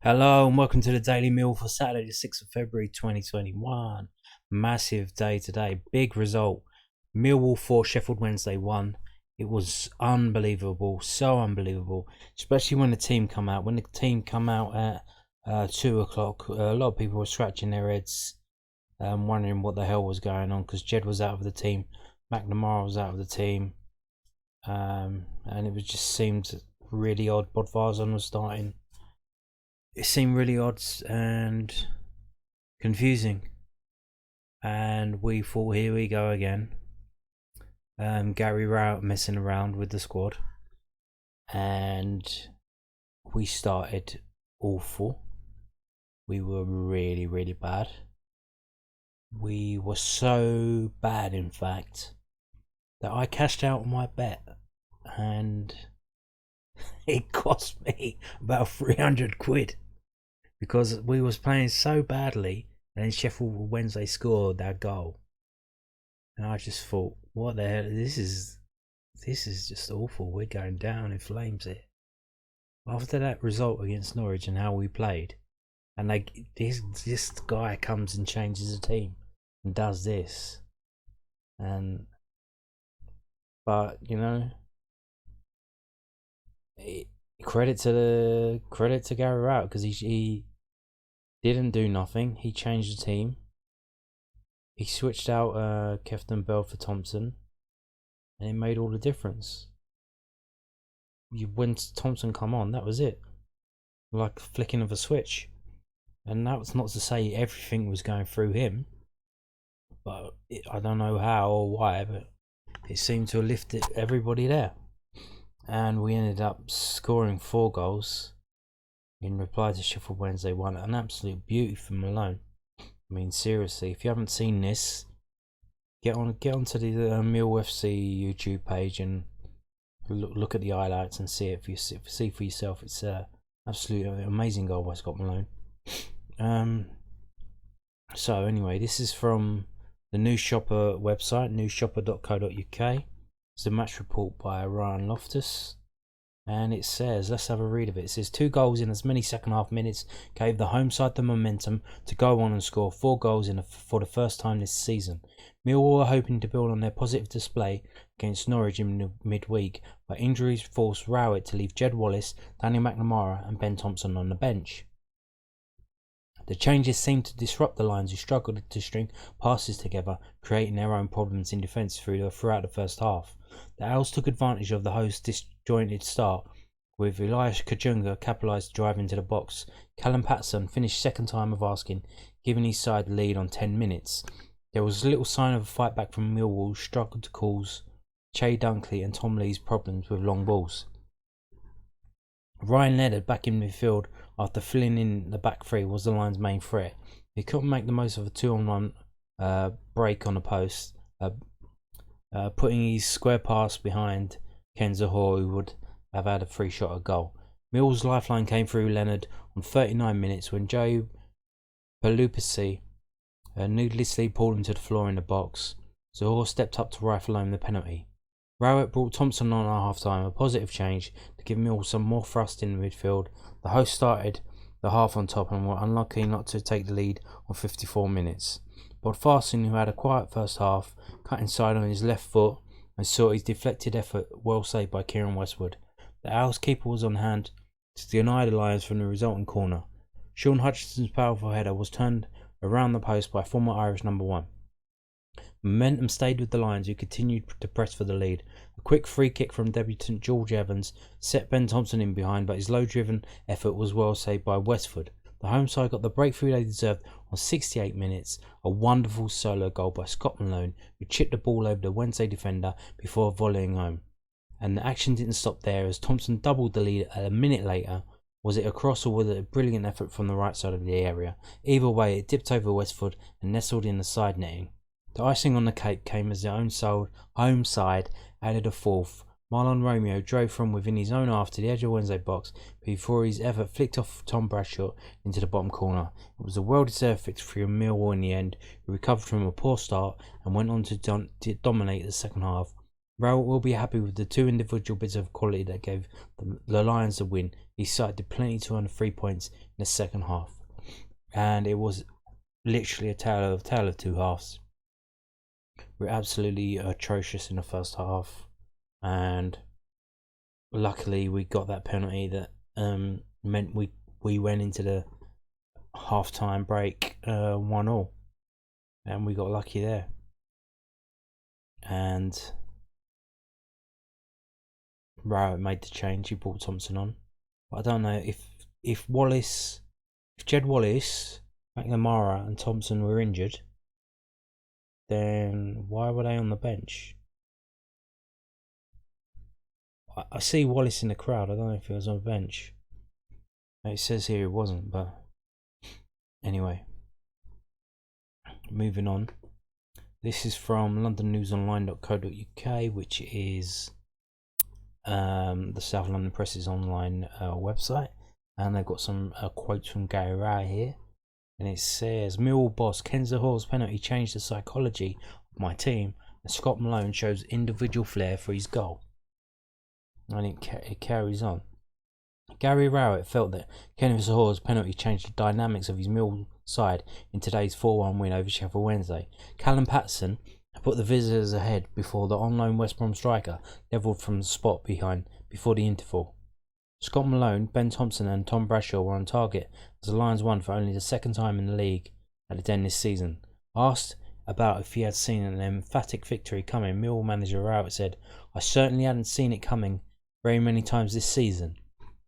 Hello and welcome to the Daily Meal for Saturday, the 6th of February 2021. Massive day today, big result. Millwall 4, Sheffield Wednesday 1. It was unbelievable, so unbelievable, especially when the team come out. When the team come out at 2 o'clock, a lot of people were scratching their heads, wondering what the hell was going on, because Jed was out of the team, McNamara was out of the team, and it was just seemed really odd. Bodvarsson was starting. It seemed really odd and confusing, and we thought, here we go again. Gary Rowetts messing around with the squad, and we started awful. We were really, really bad. We were so bad, in fact, that I cashed out my bet, and it cost me about 300 quid. Because we was playing so badly, and then Sheffield Wednesday scored that goal, and I just thought, what the hell? This is just awful. We're going down in flames here. After that result against Norwich and how we played, and this guy comes and changes the team and does this, but you know, credit to Gary Rowetts, because he didn't do nothing. He changed the team. He switched out Kefton Bell for Thompson, and it made all the difference. When Thompson come on, that was it, like flicking of a switch. And that was not to say everything was going through him, but I don't know how or why, but it seemed to have lifted everybody there. And we ended up scoring 4 goals in reply to Sheffield Wednesday 1. An absolute beauty from Malone. I mean, seriously, if you haven't seen this, get onto the Millwall FC YouTube page and look at the highlights and see it see for yourself. It's absolutely amazing goal by Scott Malone. So anyway, this is from the News Shopper website, newsshopper.co.uk. It's a match report by Ryan Loftus, and it says, let's have a read of it. It says 2 goals in as many second half minutes gave the home side the momentum to go on and score 4 goals for the first time this season. Millwall are hoping to build on their positive display against Norwich in midweek, but injuries forced Rowett to leave Jed Wallace, Danny McNamara and Ben Thompson on the bench. The changes seemed to disrupt the lines, who struggled to string passes together, creating their own problems in defence throughout the first half. The Owls took advantage of the host's disjointed start, with Elias Kajunga capitalised to drive into the box. Callum Patterson finished second time of asking, giving his side the lead on 10 minutes. There was little sign of a fight back from Millwall, who struggled to cause Che Dunkley and Tom Lee's problems with long balls. Ryan Leonard, back in midfield after filling in the back three, was the line's main threat. He couldn't make the most of a 2-on-1 break on the post, putting his square pass behind Ken Zahor, who would have had a free shot at goal. Mill's lifeline came through Leonard on 39 minutes when Joe Palupasi needlessly pulled him to the floor in the box. Zahor stepped up to rifle home the penalty. Rowett brought Thompson on at half-time, a positive change to give Mill some more thrust in the midfield. The hosts started the half on top and were unlucky not to take the lead on 54 minutes. Bodvarsson, who had a quiet first half, cut inside on his left foot and saw his deflected effort well saved by Kieran Westwood. The Owls keeper was on hand to deny the Lions from the resulting corner. Sean Hutchinson's powerful header was turned around the post by former Irish number 1. Momentum stayed with the Lions, who continued to press for the lead. A quick free kick from debutant George Evans set Ben Thompson in behind, but his low-driven effort was well saved by Westford. The home side got the breakthrough they deserved on 68 minutes, a wonderful solo goal by Scott Malone, who chipped the ball over the Wednesday defender before volleying home. And the action didn't stop there, as Thompson doubled the lead a minute later. Was it a cross or was it a brilliant effort from the right side of the area? Either way, it dipped over Westford and nestled in the side netting. The icing on the cake came as the home side added a fourth. Marlon Romeo drove from within his own half to the edge of Wednesday box before his effort flicked off Tom Bradshaw into the bottom corner. It was a well-deserved victory for Millwall in the end, who recovered from a poor start and went on to dominate the second half Rowett will be happy with the 2 individual bits of quality that gave the Lions the win. He cited plenty to earn 3 points in the second half, and it was literally a tale of 2 halves. We're absolutely atrocious in the first half, and luckily we got that penalty that meant we went into the half-time break 1-1, and we got lucky there. And Rowett made the change. He brought Thompson on, but I don't know if Jed Wallace, McNamara, and Thompson were injured, then why were they on the bench? I see Wallace in the crowd. I don't know if he was on the bench. It says here it wasn't, but anyway, moving on. This is from londonnewsonline.co.uk, which is the South London Press's online website, and they've got some quotes from Gary Rowetts here, and it says, Millwall boss Ken Zahor's penalty changed the psychology of my team, and Scott Malone shows individual flair for his goal. And it carries on. Gary Rowetts felt that Ken Zahor's penalty changed the dynamics of his Millwall side in today's 4-1 win over Sheffield Wednesday. Callum Patterson put the visitors ahead before the on-loan West Brom striker levelled from the spot behind before the interval. Scott Malone, Ben Thompson and Tom Bradshaw were on target as the Lions won for only the second time in the league at the Den this season. Asked about if he had seen an emphatic victory coming, Millwall manager Rowett said, I certainly hadn't seen it coming very many times this season.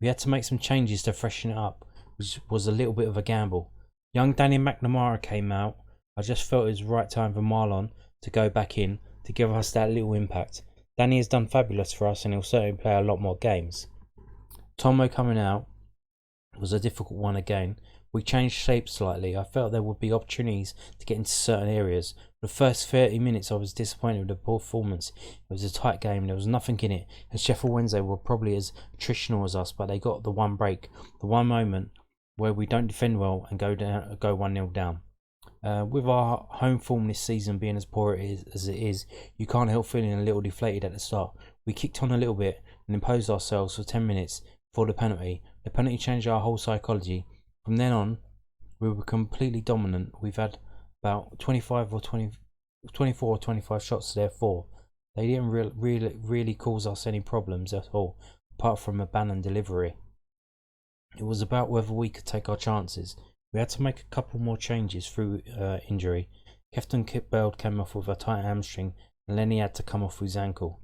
We had to make some changes to freshen it up, which was a little bit of a gamble. Young Danny McNamara came out. I just felt it was the right time for Marlon to go back in to give us that little impact. Danny has done fabulous for us and he'll certainly play a lot more games. Tomo coming out was a difficult one again. We changed shape slightly. I felt there would be opportunities to get into certain areas. For the first 30 minutes I was disappointed with the performance. It was a tight game, there was nothing in it, and Sheffield Wednesday were probably as attritional as us, but they got the one break, the one moment where we don't defend well and go 1-0 down. With our home form this season being as poor as it is, you can't help feeling a little deflated at the start. We kicked on a little bit and imposed ourselves for 10 minutes before the penalty. The penalty changed our whole psychology. From then on, we were completely dominant. We've had about 24 or 25 shots to their 4. They didn't really cause us any problems at all, apart from a ban and delivery. It was about whether we could take our chances. We had to make a couple more changes through injury. Kefton Kitbeld came off with a tight hamstring, and Lenny had to come off with his ankle.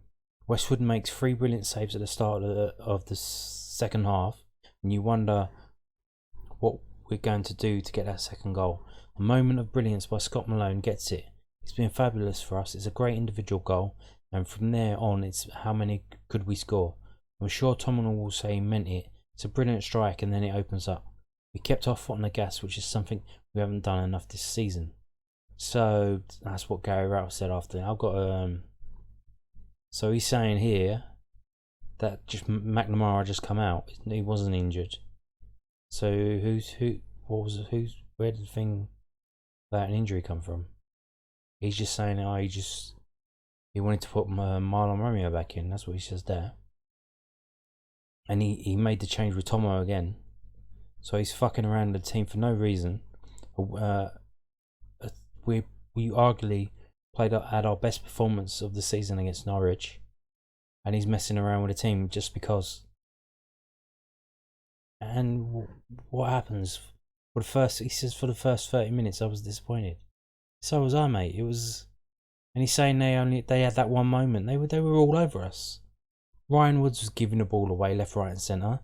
Westwood makes 3 brilliant saves at the start of the second half, and you wonder what we're going to do to get that second goal. A moment of brilliance by Scott Malone gets it. He's been fabulous for us. It's a great individual goal, and from there on it's how many could we score. I'm sure Tom will say he meant it. It's a brilliant strike and then it opens up. We kept our foot on the gas, which is something we haven't done enough this season. So that's what Gary Rowetts said after. I've got so he's saying here that just McNamara just come out. He wasn't injured. So where did the thing about an injury come from? He's just saying he wanted to put Marlon Romeo back in. That's what he says there. And he made the change with Tomo again. So he's fucking around the team for no reason. We arguably had our best performance of the season against Norwich, and he's messing around with the team just because. And what happens? He says for the first 30 minutes I was disappointed. So was I, mate. It was, and he's saying they had that one moment. They were all over us. Ryan Woods was giving the ball away left, right, and centre.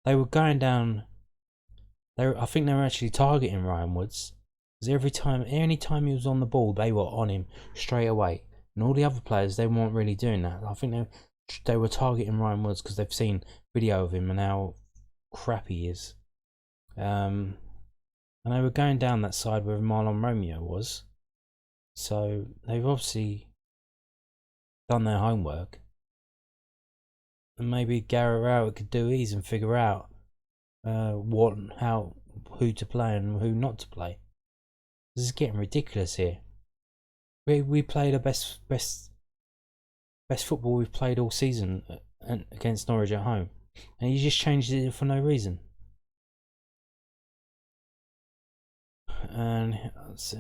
They were going down. I think they were actually targeting Ryan Woods, because any time he was on the ball, they were on him straight away. And all the other players, they weren't really doing that. I think they were targeting Ryan Woods because they've seen video of him and how crap he is. And they were going down that side where Marlon Romeo was. So they've obviously done their homework. And maybe Gary Rowett could do his and figure out who to play and who not to play. This is getting ridiculous here. We played our best best football we've played all season against Norwich at home, and he just changed it for no reason. And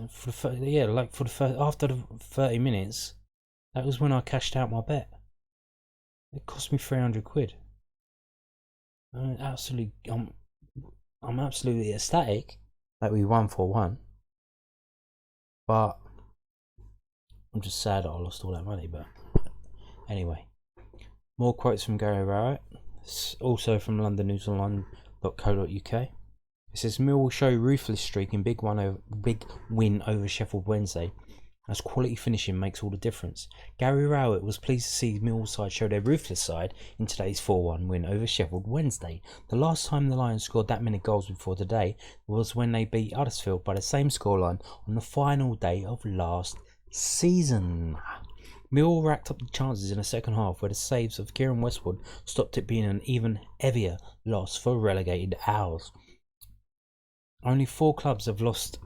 for the first after the 30 minutes, that was when I cashed out my bet. It cost me 300 quid. I'm absolutely ecstatic that we won 4-1, but I'm just sad that I lost all that money. But anyway, more quotes from Gary Rowetts, also from londonnewsonline.co.uk. It says Millwall show ruthless streak in big win over Sheffield Wednesday, as quality finishing makes all the difference. Gary Rowett was pleased to see Millwall's side show their ruthless side in today's 4-1 win over Sheffield Wednesday. The last time the Lions scored that many goals before today was when they beat Huddersfield by the same scoreline on the final day of last season. Millwall racked up the chances in the second half, where the saves of Kieran Westwood stopped it being an even heavier loss for relegated Owls. Only 4 clubs have lost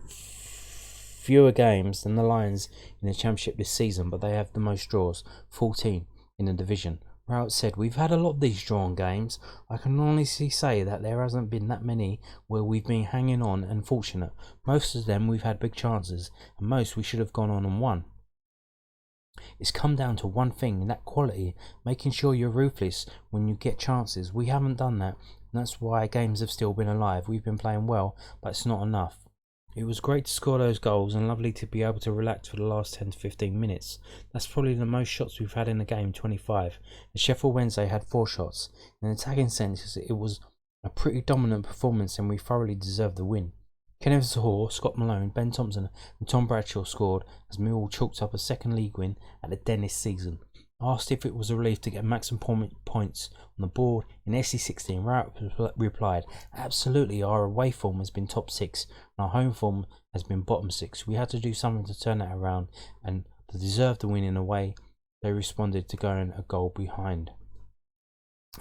fewer games than the Lions in the Championship this season, but they have the most draws, 14 in the division. Rowett said, "We've had a lot of these drawn games. I can honestly say that there hasn't been that many where we've been hanging on and fortunate. Most of them we've had big chances, and most we should have gone on and won. It's come down to one thing, and that quality, making sure you're ruthless when you get chances. We haven't done that, and that's why games have still been alive. We've been playing well, but it's not enough. It was great to score those goals and lovely to be able to relax for the last 10 to 15 minutes. That's probably the most shots we've had in the game, 25. And Sheffield Wednesday had 4 shots. In an attacking sense, it was a pretty dominant performance and we thoroughly deserved the win." Kenneth Zaha, Scott Malone, Ben Thompson and Tom Bradshaw scored as Millwall chalked up a second league win at the den this season. Asked if it was a relief to get maximum points on the board in SC16, Rowett replied, "Absolutely, our away form has been top 6 and our home form has been bottom 6. We had to do something to turn that around and to deserve the win in a way they responded to going a goal behind."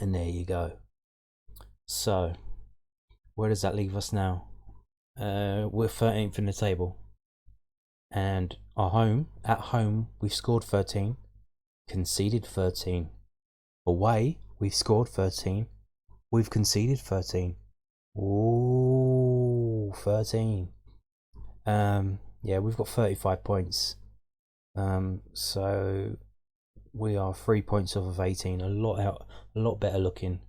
And there you go. So, where does that leave us now? We're 13th in the table, and at home we've scored 13, conceded 13. Away we've scored 13, we've conceded 13. Ooh, 13. Yeah, we've got 35 points. So we are 3 points off of 18. A lot better looking.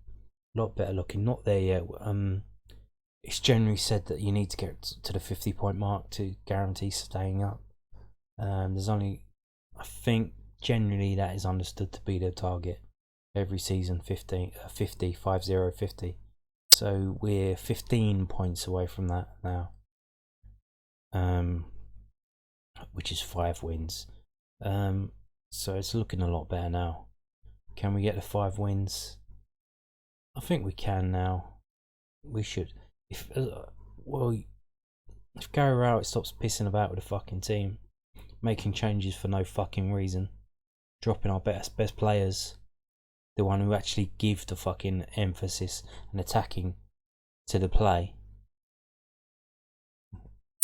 Not there yet. It's generally said that you need to get to the 50-point mark to guarantee staying up. There's only, I think, generally that is understood to be the target every season, 50. So we're 15 points away from that now, which is 5 wins. So it's looking a lot better now. Can we get the 5 wins? I think we can now. We should. If Gary Rowett stops pissing about with the fucking team, making changes for no fucking reason, dropping our best players, the one who actually give the fucking emphasis and attacking to the play,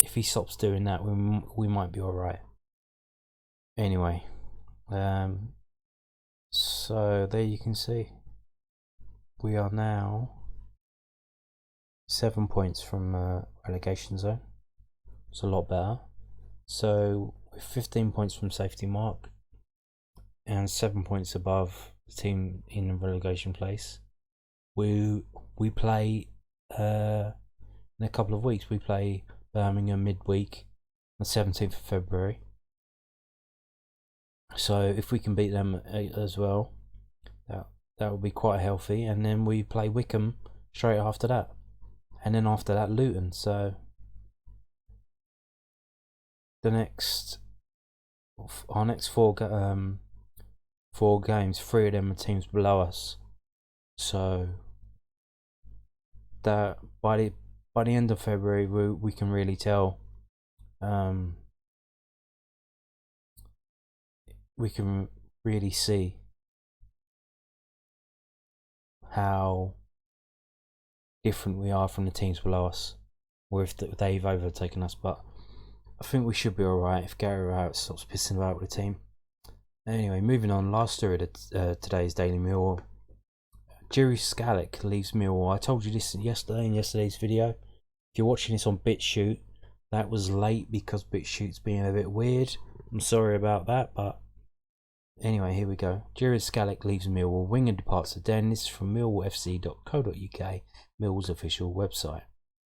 if he stops doing that, we might be alright. Anyway, so there you can see we are now 7 points from relegation zone. It's a lot better. So we're 15 points from safety mark and 7 points above the team in the relegation place. We play in a couple of weeks. We play Birmingham midweek on the 17th of February. So if we can beat them as well, that will be quite healthy. And then we play Wickham straight after that. And then after that, Luton. So our next 4 games, 3 of them are teams below us. So that by the end of February, we can really tell. We can really see how different we are from the teams below us, or if they've overtaken us. But I think we should be alright if Gary Rowett stops pissing about with the team. Anyway, moving on. Last story of today's Daily Mirror. Jiri Skalak leaves Millwall. I told you this yesterday in yesterday's video. If you're watching this on BitChute, that was late because BitChute's being a bit weird. I'm sorry about that, but anyway, here we go. Jiri Skalak leaves Millwall. Winger departs the Den. This is from millwallfc.co.uk, Millwall's official website.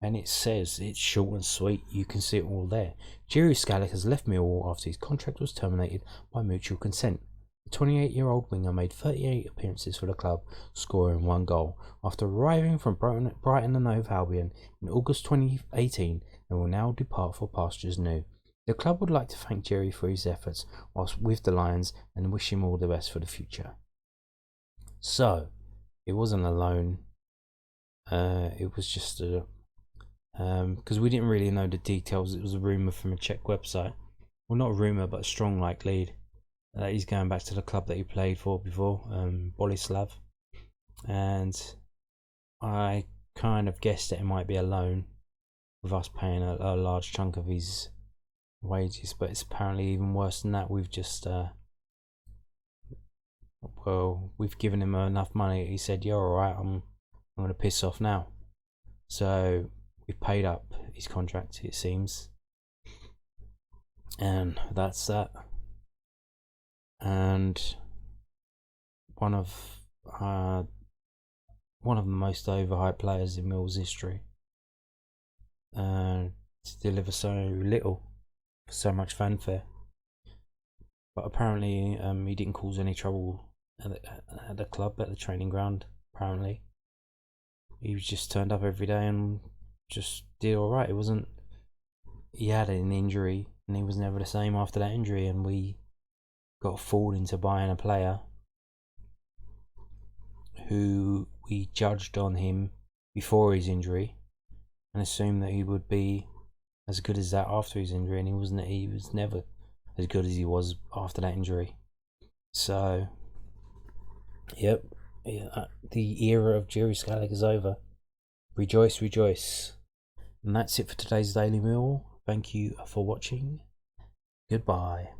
And it says, it's short and sweet, you can see it all there. Jiri Skalak has left Millwall after his contract was terminated by mutual consent. The 28-year-old winger made 38 appearances for the club, scoring 1 goal, after arriving from Brighton and Hove Albion in August 2018 and will now depart for pastures new. The club would like to thank Jiri for his efforts whilst with the Lions and wish him all the best for the future. So, it wasn't a loan. It was just a... because we didn't really know the details. It was a rumour from a Czech website. Well, not a rumour, but a strong lead. He's going back to the club that he played for before, Boleslav. And I kind of guessed that it might be a loan, with us paying a large chunk of his wages, but it's apparently even worse than that. We've just we've given him enough money. He said, "You're alright, I'm gonna piss off now." So we've paid up his contract, it seems, and that's that. And one of the most overhyped players in Mill's history, to deliver so little, so much fanfare. But apparently he didn't cause any trouble at the club, at the training ground. Apparently he was just turned up every day and just did alright. It wasn't, he had an injury and he was never the same after that injury, and we got fooled into buying a player who we judged on him before his injury and assumed that he would be as good as that after his injury, and he wasn't. He was never as good as he was after that injury. So yep, the era of Jiri Skalak is over. Rejoice, rejoice. And that's it for today's Daily Meal. Thank you for watching. Goodbye.